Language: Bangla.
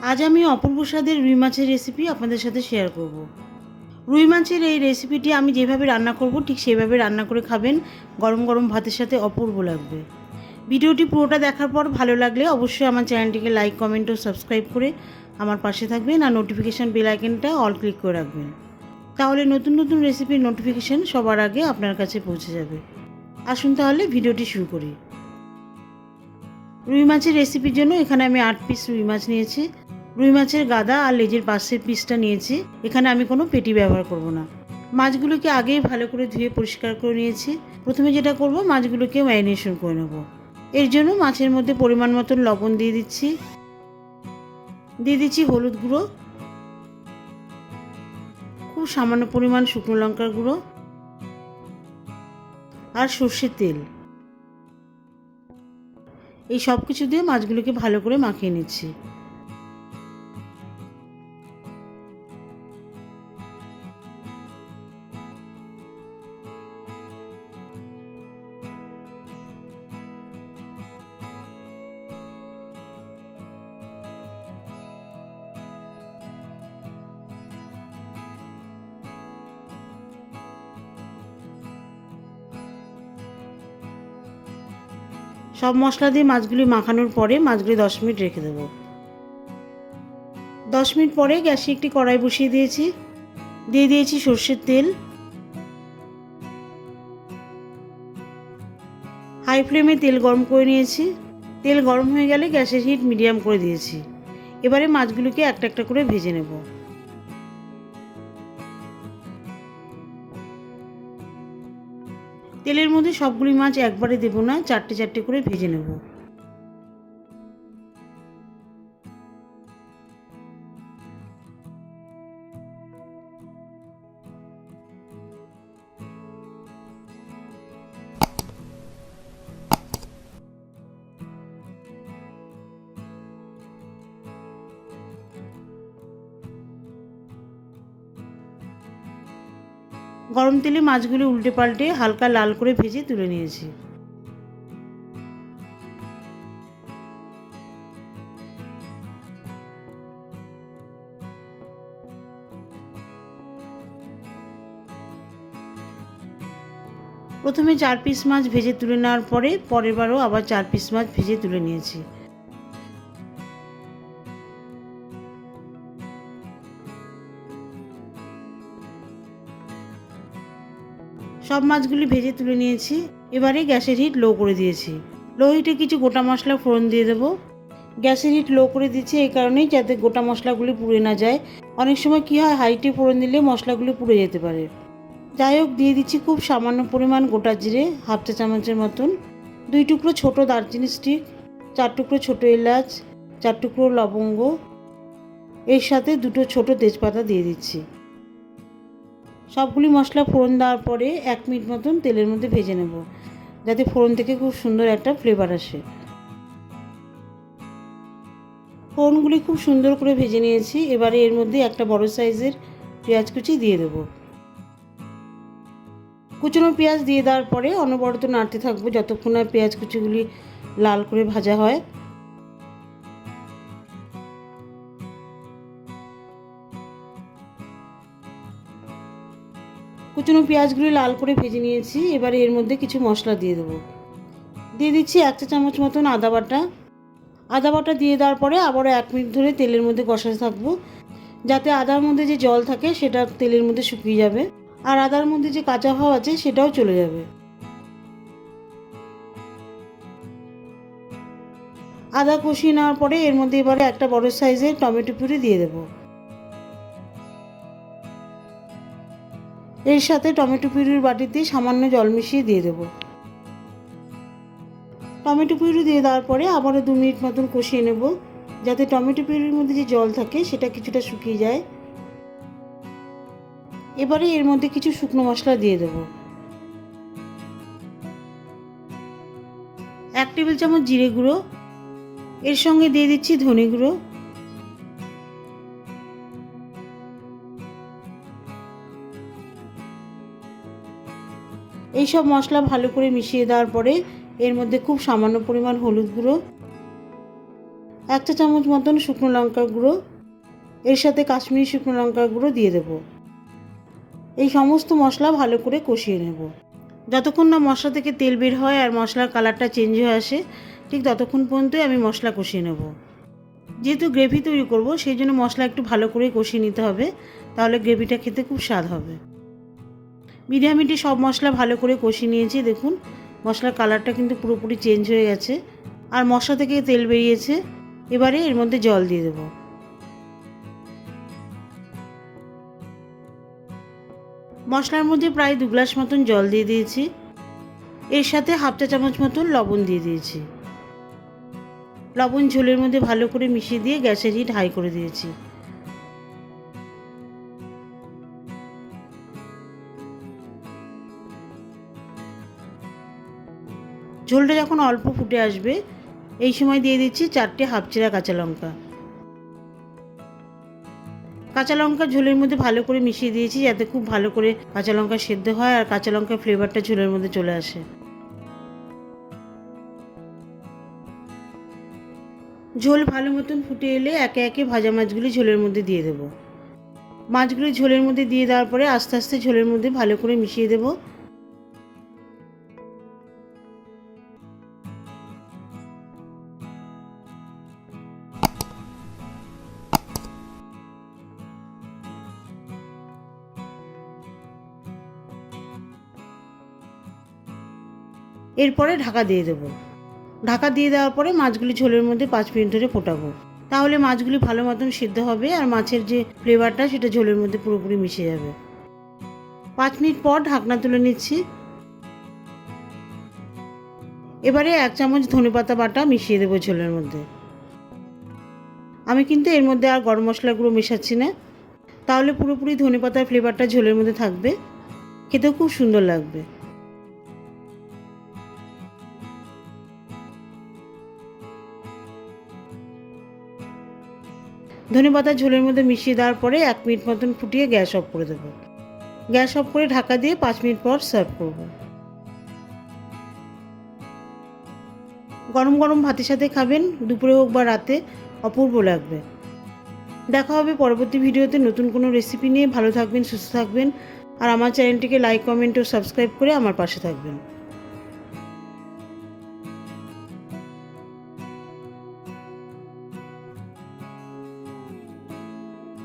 আজ আমি অপূর্ব স্বাদের রুই মাছের রেসিপি আপনাদের সাথে শেয়ার করব। রুই মাছের এই রেসিপিটি আমি যেভাবে রান্না করব ঠিক সেভাবে রান্না করে খাবেন, গরম গরম ভাতের সাথে অপূর্ব লাগবে। ভিডিওটি পুরোটা দেখার পর ভালো লাগলে অবশ্যই আমার চ্যানেলটিকে লাইক, কমেন্ট ও সাবস্ক্রাইব করে আমার পাশে থাকবেন আর নোটিফিকেশান বেল আইকনটা অল ক্লিক করে রাখবেন। তাহলে নতুন নতুন রেসিপির নোটিফিকেশান সবার আগে আপনার কাছে পৌঁছে যাবে। আসুন তাহলে ভিডিওটি শুরু করি। রুই মাছের রেসিপির জন্য এখানে আমি 8 পিস রুই মাছ নিয়েছি। রুই মাছের গাদা আর লেজের পাশের পিসটা নিয়েছি। এখানে আমি কোনো পেটি ব্যবহার করব না। মাছগুলোকে আগেই ভালো করে ধুয়ে পরিষ্কার করে নিয়েছি। প্রথমে যেটা করব, মাছগুলোকে ম্যারিনেশন করে নেব। এর জন্য মাছের মধ্যে পরিমাণ মতন লবণ দিয়ে দিচ্ছি হলুদ গুঁড়ো, খুব সামান্য পরিমাণ শুকনো লঙ্কার গুঁড়ো আর সর্ষের তেল। এই সব কিছু দিয়ে মাছগুলোকে ভালো করে মাখিয়ে নিচ্ছি। সব মশলা দিয়ে মাছগুলি মাখানোর পরে মাছগুলি 10 মিনিট রেখে দেবো। 10 মিনিট পরে গ্যাসে একটি কড়াই বসিয়ে দিয়েছি সর্ষের তেল। হাই ফ্লেমে তেল গরম করে নিয়েছি। তেল গরম হয়ে গেলে গ্যাসের হিট মিডিয়াম করে দিয়েছি। এবারে মাছগুলোকে একটা একটা করে ভেজে নেব। তেলের মধ্যে সবগুলি মাছ একবারে দেব না, চারটে চারটে করে ভেজে নেব। গরম তেলে মাছগুলি উল্টে পাল্টে হালকা লাল করে ভেজে তুলে নিয়েছি। প্রথমে 4 পিস মাছ ভেজে তুলে নেওয়ার পরে পরের বারও আবার 4 পিস মাছ ভেজে তুলে নিয়েছি। সব মাছগুলি ভেজে তুলে নিয়েছি। এবারে গ্যাসের হিট লো করে দিয়েছি। লো হিটে কিছু গোটা মশলা ফোড়ন দিয়ে দেবো। গ্যাসের হিট লো করে দিচ্ছি এই কারণেই যাতে গোটা মশলাগুলি পুড়ে না যায়। অনেক সময় কী হয়, হাইটে ফোড়ন দিলে মশলাগুলি পুড়ে যেতে পারে। যাই হোক, দিয়ে দিচ্ছি খুব সামান্য পরিমাণ গোটা জিরে, হাফ চা চামচের মতন, 2 টুকরো ছোটো দারচিনি স্টিক, 4 টুকরো ছোটো এলাচ, 4 টুকরো লবঙ্গ, এর সাথে 2টো ছোটো তেজপাতা দিয়ে দিচ্ছি। সবগুলি মশলা ফোড়ন দেওয়ার পরে 1 মিনিট মতন তেলের মধ্যে ভেজে নেব, যাতে ফোড়ন থেকে খুব সুন্দর একটা ফ্লেভার আসে। ফোড়নগুলি খুব সুন্দর করে ভেজে নিয়েছি। এবারে এর মধ্যে একটা বড় সাইজের পেঁয়াজ কুচি দিয়ে দেবো। কুচনো পেঁয়াজ দিয়ে দেওয়ার পরে অনবরত নাড়তে থাকবো যতক্ষণ না পেঁয়াজ কুচিগুলি লাল করে ভাজা হয়। কুচনো পেঁয়াজগুলি লাল করে ভেজে নিয়েছি। এবারে এর মধ্যে কিছু মশলা দিয়ে দেবো। দিয়ে দিচ্ছি 1 চা চামচ মতন আদা বাটা। আদা বাটা দিয়ে দেওয়ার পরে আবারও 1 মিনিট ধরে তেলের মধ্যে কষাতে থাকবো, যাতে আদার মধ্যে যে জল থাকে সেটা তেলের মধ্যে শুকিয়ে যাবে আর আদার মধ্যে যে কাঁচা ভাব আছে সেটাও চলে যাবে। আদা কষিয়ে নেওয়ার পরে এর মধ্যে এবারে একটা বড় সাইজের টমেটো পিউরি দিয়ে দেবো। এর সাথে টমেটো পিউরির বাটিতে সামান্য জল মিশিয়ে দিয়ে দেবো। টমেটো পিউরি দিয়ে দেওয়ার পরে আবারও 2 মিনিট মতন কষিয়ে নেব, যাতে টমেটো পিউরির মধ্যে যে জল থাকে সেটা কিছুটা শুকিয়ে যায়। এবারে এর মধ্যে কিছু শুকনো মশলা দিয়ে দেবো। 1 টেবিল চামচ জিরে গুঁড়ো, এর সঙ্গে দিয়ে দিচ্ছি ধনে গুঁড়ো, এইসব মশলা ভালো করে মিশিয়ে দেওয়ার পরে এর মধ্যে খুব সামান্য পরিমাণ হলুদ গুঁড়ো 1 চা চামচ মতন শুকনো লঙ্কার গুঁড়ো, এর সাথে কাশ্মীরি শুকনো লঙ্কার গুঁড়ো দিয়ে দেবো। এই সমস্ত মশলা ভালো করে কষিয়ে নেব। যতক্ষণ না মশলা থেকে তেল বের হয় আর মশলার কালারটা চেঞ্জ হয়ে আসে, ঠিক ততক্ষণ পর্যন্তই আমি মশলা কষিয়ে নেব। যেহেতু গ্রেভি তৈরি করব, সেই জন্য মশলা একটু ভালো করে কষিয়ে নিতে হবে, তাহলে গ্রেভিটা খেতে খুব স্বাদ হবে। মিডিয়াম হিটে সব মশলা ভালো করে কষিয়ে নিয়েছি। দেখুন মশলার কালারটা কিন্তু পুরোপুরি চেঞ্জ হয়ে গেছে আর মশলা থেকে তেল বেরিয়েছে। এবারে এর মধ্যে জল দিয়ে দেব। মশলার মধ্যে প্রায় 2 গ্লাস মতন জল দিয়ে দিয়েছি। এর সাথে 1/2 চা চামচ মতন লবণ দিয়ে দিয়েছি। লবণ ঝোলের মধ্যে ভালো করে মিশিয়ে দিয়ে গ্যাসের হিট হাই করে দিয়েছি। ঝোলটা যখন অল্প ফুটে আসবে, এই সময় দিয়ে দিচ্ছি 4টে হাফ চেরা কাঁচা লঙ্কা। কাঁচা লঙ্কা ঝোলের মধ্যে ভালো করে মিশিয়ে দিয়েছি, যাতে খুব ভালো করে কাঁচা লঙ্কা সেদ্ধ হয় আর কাঁচা লঙ্কার ফ্লেভারটা ঝোলের মধ্যে চলে আসে। ঝোল ভালো মতন ফুটে এলে একে একে ভাজা মাছগুলি ঝোলের মধ্যে দিয়ে দেবো। মাছগুলি ঝোলের মধ্যে দিয়ে দেওয়ার পরে আস্তে আস্তে ঝোলের মধ্যে ভালো করে মিশিয়ে দেবো। এরপরে ঢাকা দিয়ে দেবো। ঢাকা দিয়ে দেওয়ার পরে মাছগুলি ঝোলের মধ্যে 5 মিনিট ধরে ফোটাবো। তাহলে মাছগুলি ভালো মতন সিদ্ধ হবে আর মাছের যে ফ্লেভারটা সেটা ঝোলের মধ্যে পুরোপুরি মিশে যাবে। 5 মিনিট পর ঢাকনা তুলে নিচ্ছি। এবারে 1 চামচ ধনেপাতা বাটা মিশিয়ে দেবো ঝোলের মধ্যে। আমি কিন্তু এর মধ্যে আর গরম মশলা গুঁড়ো মেশাচ্ছি না, তাহলে পুরোপুরি ধনেপাতার ফ্লেভারটা ঝোলের মধ্যে থাকবে, খেতেও খুব সুন্দর লাগবে। ধনেপাতা ঝোলের মধ্যে মিশিয়ে দেওয়ার পরে 1 মিনিট মতন ফুটিয়ে গ্যাস অফ করে দেবো। গ্যাস অফ করে ঢাকা দিয়ে 5 মিনিট পর সার্ভ করব। গরম গরম ভাতের সাথে খাবেন, দুপুরে হোক বা রাতে, অপূর্ব লাগবে। দেখা হবে পরবর্তী ভিডিওতে নতুন কোনো রেসিপি নিয়ে। ভালো থাকবেন, সুস্থ থাকবেন আর আমার চ্যানেলটিকে লাইক, কমেন্ট ও সাবস্ক্রাইব করে আমার পাশে থাকবেন।